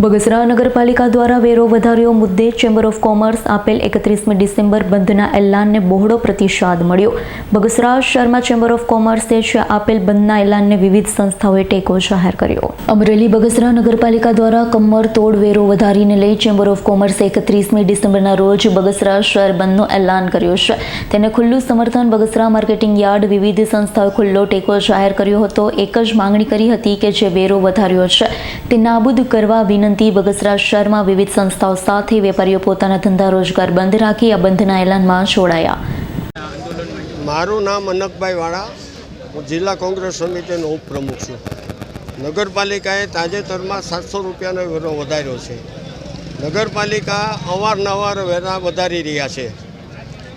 બગસરા નગરપાલિકા દ્વારા વેરો વધાર્યો મુદ્દે ચેમ્બર ઓફ કોમર્સ આપેલ 31મી ડિસેમ્બર બંધના એલાનને બહોળો પ્રતિસાદ મળ્યો। બગસરા શહેરમાં ચેમ્બર ઓફ કોમર્સે આપેલ બંધના એલાનને વિવિધ સંસ્થાઓએ ટેકો જાહેર કર્યો। અમરેલી બગસરા નગરપાલિકા દ્વારા કમર તોડ વેરો વધારીને લઈ ચેમ્બર ઓફ કોમર્સે 31મી ડિસેમ્બરના રોજ બગસરા શહેર બંધનું એલાન કર્યું છે। તેને ખુલ્લું સમર્થન બગસરા માર્કેટિંગ યાર્ડ વિવિધ સંસ્થાઓએ ખુલ્લો ટેકો જાહેર કર્યો હતો। એક જ માંગણી કરી હતી કે જે વેરો વધાર્યો છે તે નાબૂદ કરવા બગસરા શહેરમાં વિવિધ સંસ્થાઓ સાથે વેપારીઓ પોતાના ધંધા રોજગાર બંધ રાખી આ બંધના એલાનમાં જોડાયા। મારું નામ અનકભાઈ વાળા, હું જિલ્લા કોંગ્રેસ સમિતિનો ઉપપ્રમુખ છું। નગરપાલિકાએ તાજેતરમાં 700 રૂપિયાનો વેરો વધાર્યો છે। નગરપાલિકા અવારનવાર વેરા વધારી રહ્યા છે।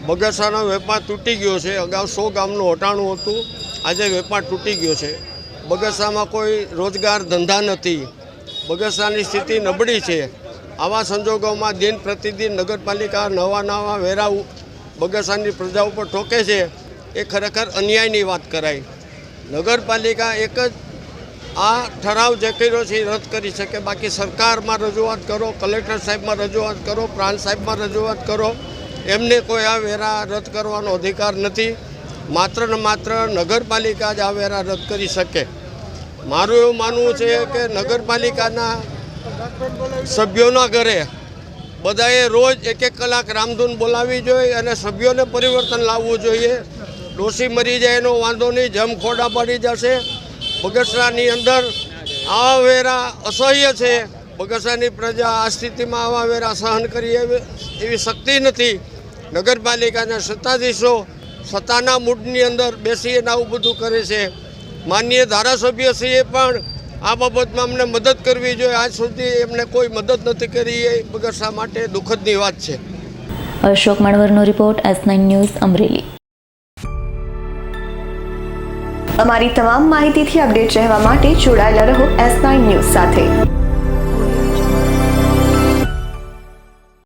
બગસરાનો વેપાર તૂટી ગયો છે। અગાઉ 100 ગામનું હટાણું હતું, આજે વેપાર તૂટી ગયો છે। બગસરામાં કોઈ રોજગાર ધંધા નથી। બગસરાની સ્થિતિ નબળી છે। આવા સંજોગોમાં દિન પ્રતિદિન નગરપાલિકા નવા વેરા બગસરાની પ્રજા ઉપર ઠોકે છે, એ ખરેખર અન્યાયની વાત કરાય। નગરપાલિકા એક જ આ ઠરાવ જે કર્યો છે એ રદ કરી શકે, બાકી સરકારમાં રજૂઆત કરો, કલેક્ટર સાહેબમાં રજૂઆત કરો, પ્રાંત સાહેબમાં રજૂઆત કરો, એમને કોઈ આ વેરા રદ કરવાનો અધિકાર નથી। માત્ર ને માત્ર નગરપાલિકા જ આ વેરા રદ કરી શકે। મારું એવું માનવું છે કે નગરપાલિકાના સભ્યોના ઘરે બધાએ રોજ 1-1 કલાક રામધૂન બોલાવવી જોઈએ અને સભ્યોને પરિવર્તન લાવવું જોઈએ। ડોશી મરી જાય એનો વાંધો નહીં, જમ ખોડા પડી જશે। બગસરાની અંદર આવા વેરા અસહ્ય છે। બગસરાની પ્રજા આ સ્થિતિમાં આવા વેરા સહન કરી એવી શક્તિ નથી। નગરપાલિકાના સત્તાધીશો સત્તાના મૂડની અંદર બેસીને આવું બધું કરે છે। માનનીય ધારાસભ્યશ્રીએ પણ આ બાબતમાં અમને મદદ કરવી જોઈએ। આજ સુધી એમને કોઈ મદદ નથી કરી, એ બગસરા માટે દુઃખદની વાત છે। અશોક માણવરનો રિપોર્ટ, S9 ન્યૂઝ, અમરેલી। અમારી તમામ માહિતીથી અપડેટ રહેવા માટે જોડાયેલા રહો S9 ન્યૂઝ સાથે।